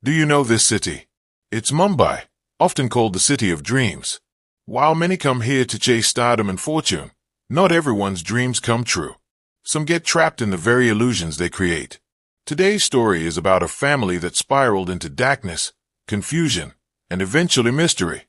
Do you know this city? It's Mumbai, often called the city of dreams. While many come here to chase stardom and fortune, not everyone's dreams come true. Some get trapped in the very illusions they create. Today's story is about a family that spiraled into darkness, confusion, and eventually mystery.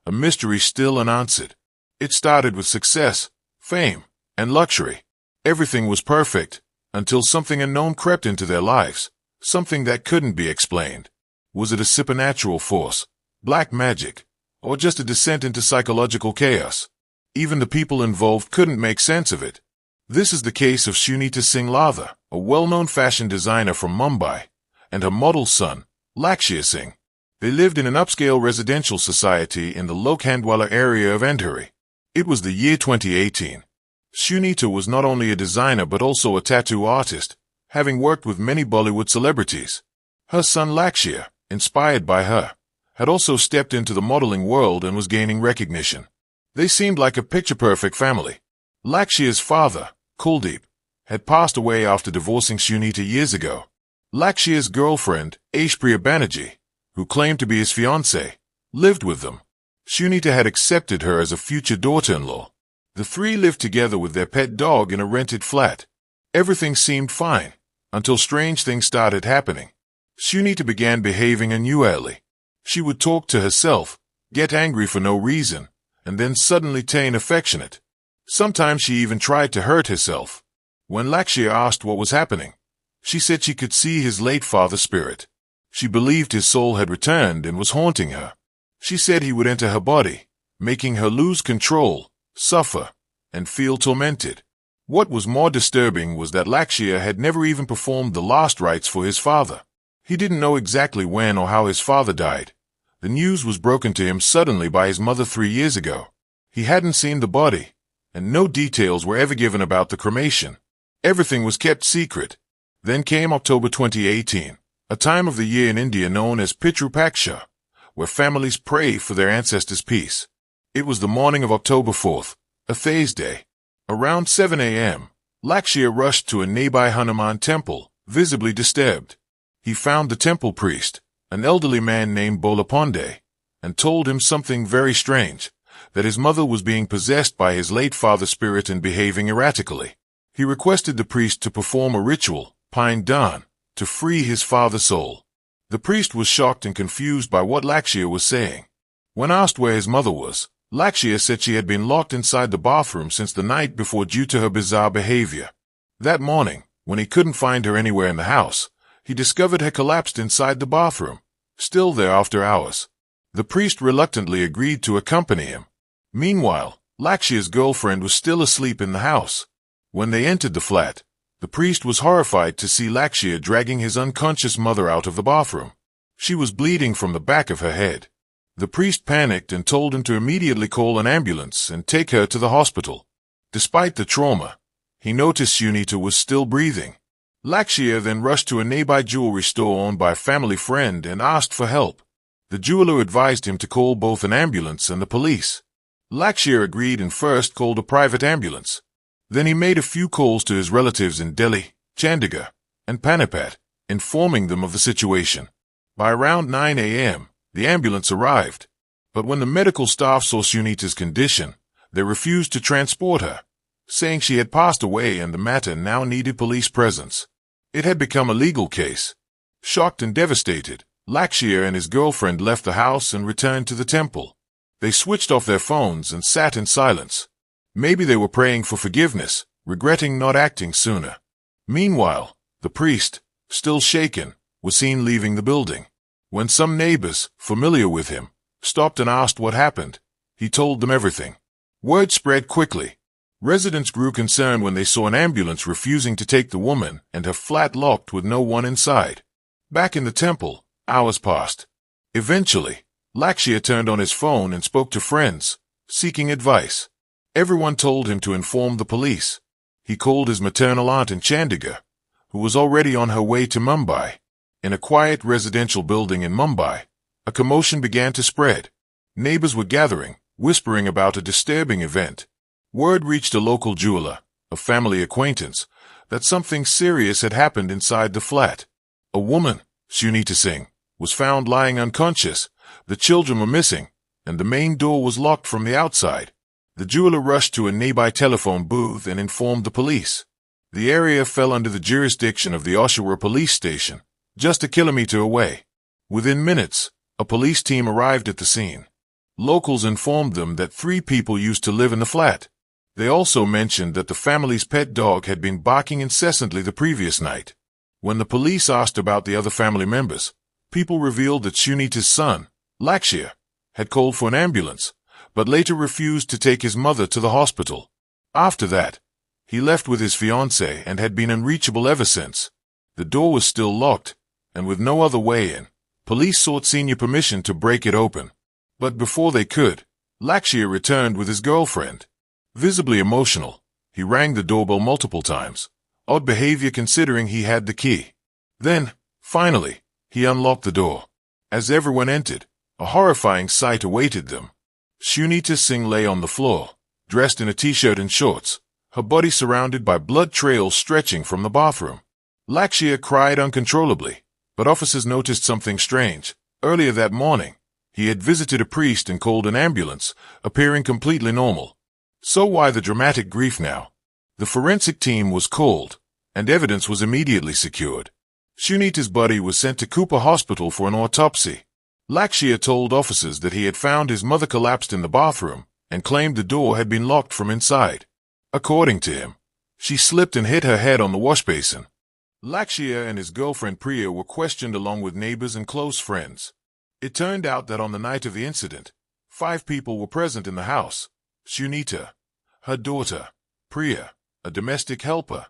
A mystery still unanswered. It started with success, fame, and luxury. Everything was perfect, until something unknown crept into their lives, something that couldn't be explained. Was it a supernatural force, black magic, or just a descent into psychological chaos? Even the people involved couldn't make sense of it. This is the case of Sunita Singh Latha, a well-known fashion designer from Mumbai, and her model son, Lakshya Singh. They lived in an upscale residential society in the Lokhandwala area of Andheri. It was the year 2018. Sunita was not only a designer but also a tattoo artist, having worked with many Bollywood celebrities. Her son Lakshya, inspired by her, had also stepped into the modeling world and was gaining recognition. They seemed like a picture-perfect family. Lakshya's father, Kuldeep, had passed away after divorcing Sunita years ago. Lakshya's girlfriend, Aishpriya Banerjee, who claimed to be his fiancée, lived with them. Sunita had accepted her as a future daughter-in-law. The three lived together with their pet dog in a rented flat. Everything seemed fine, until strange things started happening. Sunita began behaving unusually. She would talk to herself, get angry for no reason, and then suddenly turn affectionate. Sometimes she even tried to hurt herself. When Lakshya asked what was happening, she said she could see his late father's spirit. She believed his soul had returned and was haunting her. She said he would enter her body, making her lose control, suffer, and feel tormented. What was more disturbing was that Lakshya had never even performed the last rites for his father. He didn't know exactly when or how his father died. The news was broken to him suddenly by his mother 3 years ago. He hadn't seen the body, and no details were ever given about the cremation. Everything was kept secret. Then came October 2018, a time of the year in India known as Pitru Paksha, where families pray for their ancestors' peace. It was the morning of October 4th, a Thursday. Around 7 a.m., Lakshya rushed to a nearby Hanuman temple, visibly disturbed. He found the temple priest, an elderly man named Bolaponde, and told him something very strange, that his mother was being possessed by his late father's spirit and behaving erratically. He requested the priest to perform a ritual, Pine Dan, to free his father's soul. The priest was shocked and confused by what Lakshya was saying. When asked where his mother was, Lakshya said she had been locked inside the bathroom since the night before due to her bizarre behavior. That morning, when he couldn't find her anywhere in the house, he discovered her collapsed inside the bathroom, still there after hours. The priest reluctantly agreed to accompany him. Meanwhile, Lakshya's girlfriend was still asleep in the house. When they entered the flat, the priest was horrified to see Lakshya dragging his unconscious mother out of the bathroom. She was bleeding from the back of her head. The priest panicked and told him to immediately call an ambulance and take her to the hospital. Despite the trauma, he noticed Sunita was still breathing. Lakshya then rushed to a nearby jewelry store owned by a family friend and asked for help. The jeweler advised him to call both an ambulance and the police. Lakshya agreed and first called a private ambulance. Then he made a few calls to his relatives in Delhi, Chandigarh, and Panipat, informing them of the situation. By around 9 a.m., the ambulance arrived. But when the medical staff saw Sunita's condition, they refused to transport her, saying she had passed away and the matter now needed police presence. It had become a legal case. Shocked and devastated, Lakshya and his girlfriend left the house and returned to the temple. They switched off their phones and sat in silence. Maybe they were praying for forgiveness, regretting not acting sooner. Meanwhile, the priest, still shaken, was seen leaving the building. When some neighbors, familiar with him, stopped and asked what happened, he told them everything. Word spread quickly. Residents grew concerned when they saw an ambulance refusing to take the woman and her flat locked with no one inside. Back in the temple, hours passed. Eventually, Lakshya turned on his phone and spoke to friends, seeking advice. Everyone told him to inform the police. He called his maternal aunt in Chandigarh, who was already on her way to Mumbai. In a quiet residential building in Mumbai, a commotion began to spread. Neighbors were gathering, whispering about a disturbing event. Word reached a local jeweler, a family acquaintance, that something serious had happened inside the flat. A woman, Sunita Singh, was found lying unconscious. The children were missing, and the main door was locked from the outside. The jeweler rushed to a nearby telephone booth and informed the police. The area fell under the jurisdiction of the Oshawa police station, just a kilometer away. Within minutes, a police team arrived at the scene. Locals informed them that 3 people used to live in the flat. They also mentioned that the family's pet dog had been barking incessantly the previous night. When the police asked about the other family members, people revealed that Sunita's son, Lakshya, had called for an ambulance, but later refused to take his mother to the hospital. After that, he left with his fiancée and had been unreachable ever since. The door was still locked, and with no other way in, police sought senior permission to break it open. But before they could, Lakshya returned with his girlfriend. Visibly emotional, he rang the doorbell multiple times. Odd behavior considering he had the key. Then, finally, he unlocked the door. As everyone entered, a horrifying sight awaited them. Sunita Singh lay on the floor, dressed in a t-shirt and shorts, her body surrounded by blood trails stretching from the bathroom. Lakshya cried uncontrollably, but officers noticed something strange. Earlier that morning, he had visited a priest and called an ambulance, appearing completely normal. So why the dramatic grief now? The forensic team was called, and evidence was immediately secured. Sunita's body was sent to Cooper Hospital for an autopsy. Lakshya told officers that he had found his mother collapsed in the bathroom and claimed the door had been locked from inside. According to him, she slipped and hit her head on the wash basin. Lakshya and his girlfriend Priya were questioned along with neighbors and close friends. It turned out that on the night of the incident, 5 people were present in the house: Sunita, her daughter, Priya, a domestic helper,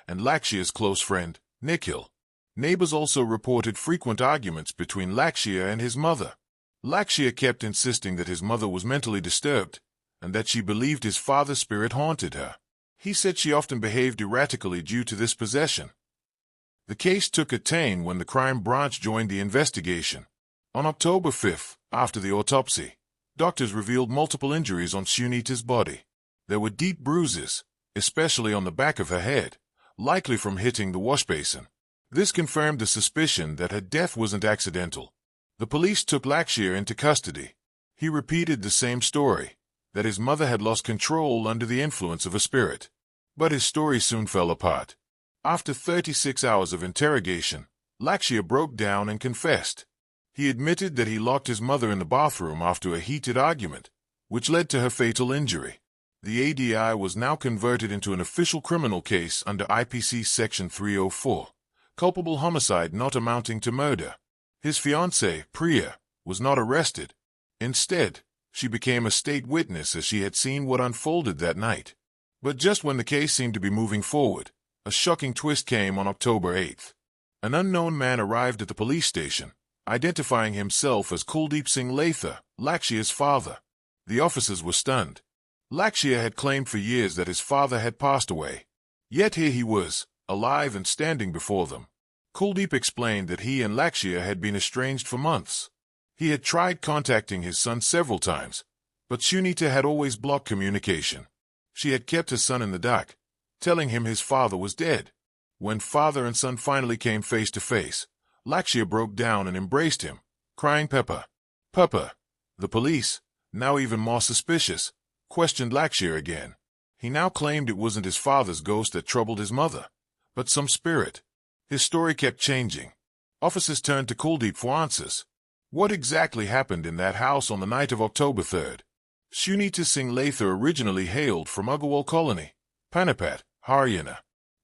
and Lakshya's close friend, Nikhil. Neighbors also reported frequent arguments between Lakshya and his mother. Lakshya kept insisting that his mother was mentally disturbed, and that she believed his father's spirit haunted her. He said she often behaved erratically due to this possession. The case took a turn when the crime branch joined the investigation. On October 5th, after the autopsy, doctors revealed multiple injuries on Sunita's body. There were deep bruises, especially on the back of her head, likely from hitting the wash basin. This confirmed the suspicion that her death wasn't accidental. The police took Lakshya into custody. He repeated the same story, that his mother had lost control under the influence of a spirit. But his story soon fell apart. After 36 hours of interrogation, Lakshya broke down and confessed. He admitted that he locked his mother in the bathroom after a heated argument, which led to her fatal injury. The ADI was now converted into an official criminal case under IPC Section 304. Culpable homicide not amounting to murder. His fiancée, Priya, was not arrested. Instead, she became a state witness as she had seen what unfolded that night. But just when the case seemed to be moving forward, a shocking twist came on October 8th. An unknown man arrived at the police station, identifying himself as Kuldeep Singh Latha, Lakshya's father. The officers were stunned. Lakshya had claimed for years that his father had passed away. Yet here he was, alive and standing before them. Kuldeep explained that he and Lakshya had been estranged for months. He had tried contacting his son several times, but Sunita had always blocked communication. She had kept her son in the dark, telling him his father was dead. When father and son finally came face to face, Lakshya broke down and embraced him, crying, "Papa, Papa." The police, now even more suspicious, questioned Lakshya again. He now claimed it wasn't his father's ghost that troubled his mother, but some spirit. His story kept changing. Officers turned to Kuldeep for answers. What exactly happened in that house on the night of October 3rd? Sunita Singh Latha originally hailed from Agarwal Colony, Panipat, Haryana.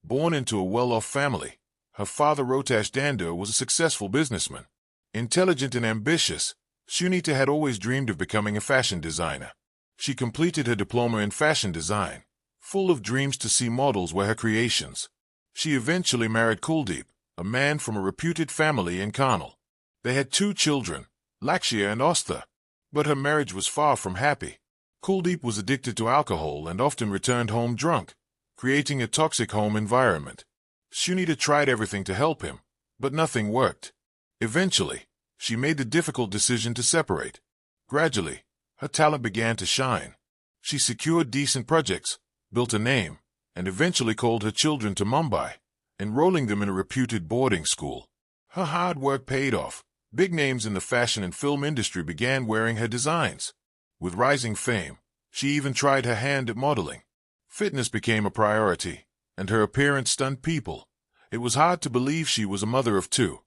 Born into a well-off family, her father Rotash Dandar was a successful businessman. Intelligent and ambitious, Sunita had always dreamed of becoming a fashion designer. She completed her diploma in fashion design, full of dreams to see models wear her creations. She eventually married Kuldeep, a man from a reputed family in Karnal. They had 2 children, Lakshya and Ostha, but her marriage was far from happy. Kuldeep was addicted to alcohol and often returned home drunk, creating a toxic home environment. Sunita tried everything to help him, but nothing worked. Eventually, she made the difficult decision to separate. Gradually, her talent began to shine. She secured decent projects, built a name, and eventually called her children to Mumbai, enrolling them in a reputed boarding school. Her hard work paid off, Big names in the fashion and film industry began wearing her designs. With rising fame, she even tried her hand at modeling. Fitness became a priority, and her appearance stunned people. It was hard to believe she was a mother of two.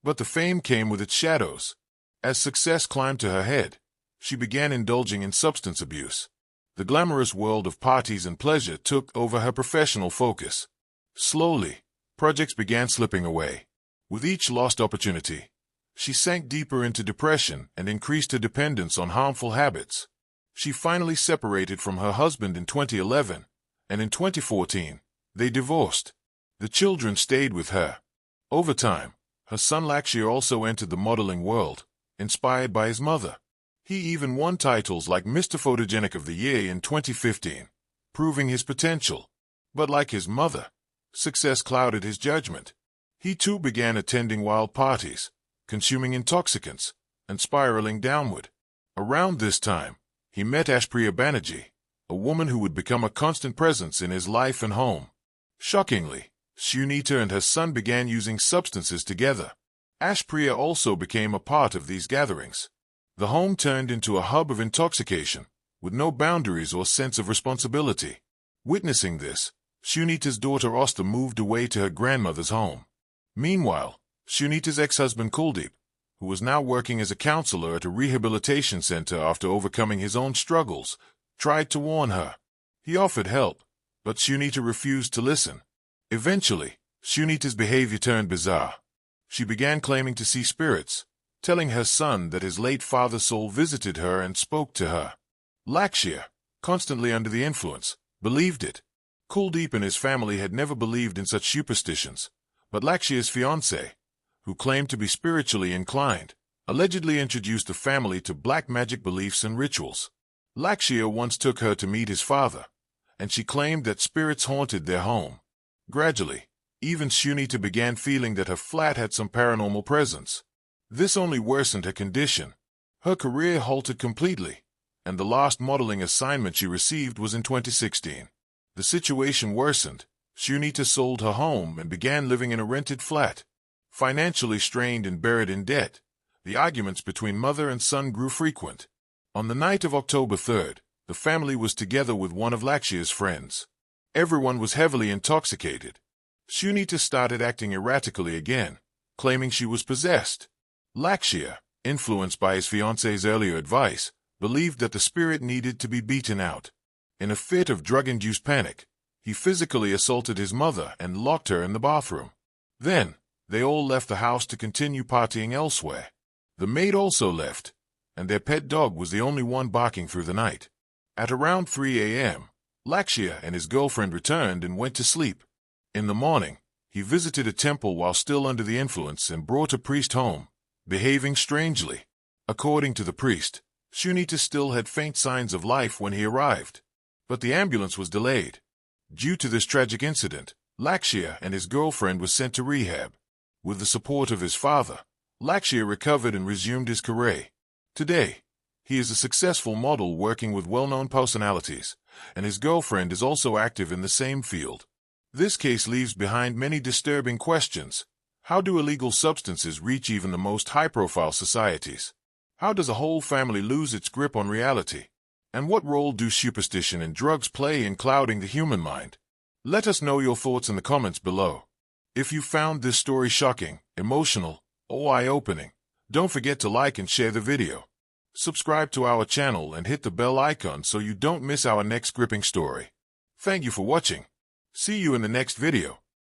But the fame came with its shadows. As success climbed to her head, she began indulging in substance abuse. The glamorous world of parties and pleasure took over her professional focus. Slowly, projects began slipping away. With each lost opportunity, she sank deeper into depression and increased her dependence on harmful habits. She finally separated from her husband in 2011, and in 2014, they divorced. The children stayed with her. Over time, her son Lakshya also entered the modeling world, inspired by his mother. He even won titles like Mr. Photogenic of the Year in 2015, proving his potential. But like his mother, success clouded his judgment. He too began attending wild parties, consuming intoxicants, and spiraling downward. Around this time, he met Ashpriya Banerjee, a woman who would become a constant presence in his life and home. Shockingly, Sunita and her son began using substances together. Ashpriya also became a part of these gatherings. The home turned into a hub of intoxication, with no boundaries or sense of responsibility. Witnessing this, Sunita's daughter Asta moved away to her grandmother's home. Meanwhile, Sunita's ex-husband Kuldeep, who was now working as a counselor at a rehabilitation center after overcoming his own struggles, tried to warn her. He offered help, but Sunita refused to listen. Eventually, Sunita's behavior turned bizarre. She began claiming to see spirits, telling her son that his late father's soul visited her and spoke to her. Lakshya, constantly under the influence, believed it. Kuldeep and his family had never believed in such superstitions, but Lakshya's fiancé, who claimed to be spiritually inclined, allegedly introduced the family to black magic beliefs and rituals. Lakshya once took her to meet his father, and she claimed that spirits haunted their home. Gradually, even Sunita began feeling that her flat had some paranormal presence. This only worsened her condition. Her career halted completely, and the last modeling assignment she received was in 2016. The situation worsened. Sunita sold her home and began living in a rented flat. Financially strained and buried in debt, the arguments between mother and son grew frequent. On the night of October 3rd, the family was together with one of Lakshya's friends. Everyone was heavily intoxicated. Sunita started acting erratically again, claiming she was possessed. Lakshya, influenced by his fiancé's earlier advice, believed that the spirit needed to be beaten out. In a fit of drug-induced panic, he physically assaulted his mother and locked her in the bathroom. Then, they all left the house to continue partying elsewhere. The maid also left, and their pet dog was the only one barking through the night. At around 3 a.m., Lakshya and his girlfriend returned and went to sleep. In the morning, he visited a temple while still under the influence and brought a priest home, behaving strangely. According to the priest, Sunita still had faint signs of life when he arrived, but the ambulance was delayed. Due to this tragic incident, Lakshya and his girlfriend were sent to rehab. With the support of his father, Lakshya recovered and resumed his career. Today, he is a successful model working with well-known personalities, and his girlfriend is also active in the same field. This case leaves behind many disturbing questions. How do illegal substances reach even the most high-profile societies? How does a whole family lose its grip on reality? And what role do superstition and drugs play in clouding the human mind? Let us know your thoughts in the comments below. If you found this story shocking, emotional, or eye-opening, don't forget to like and share the video. Subscribe to our channel and hit the bell icon so you don't miss our next gripping story. Thank you for watching. See you in the next video.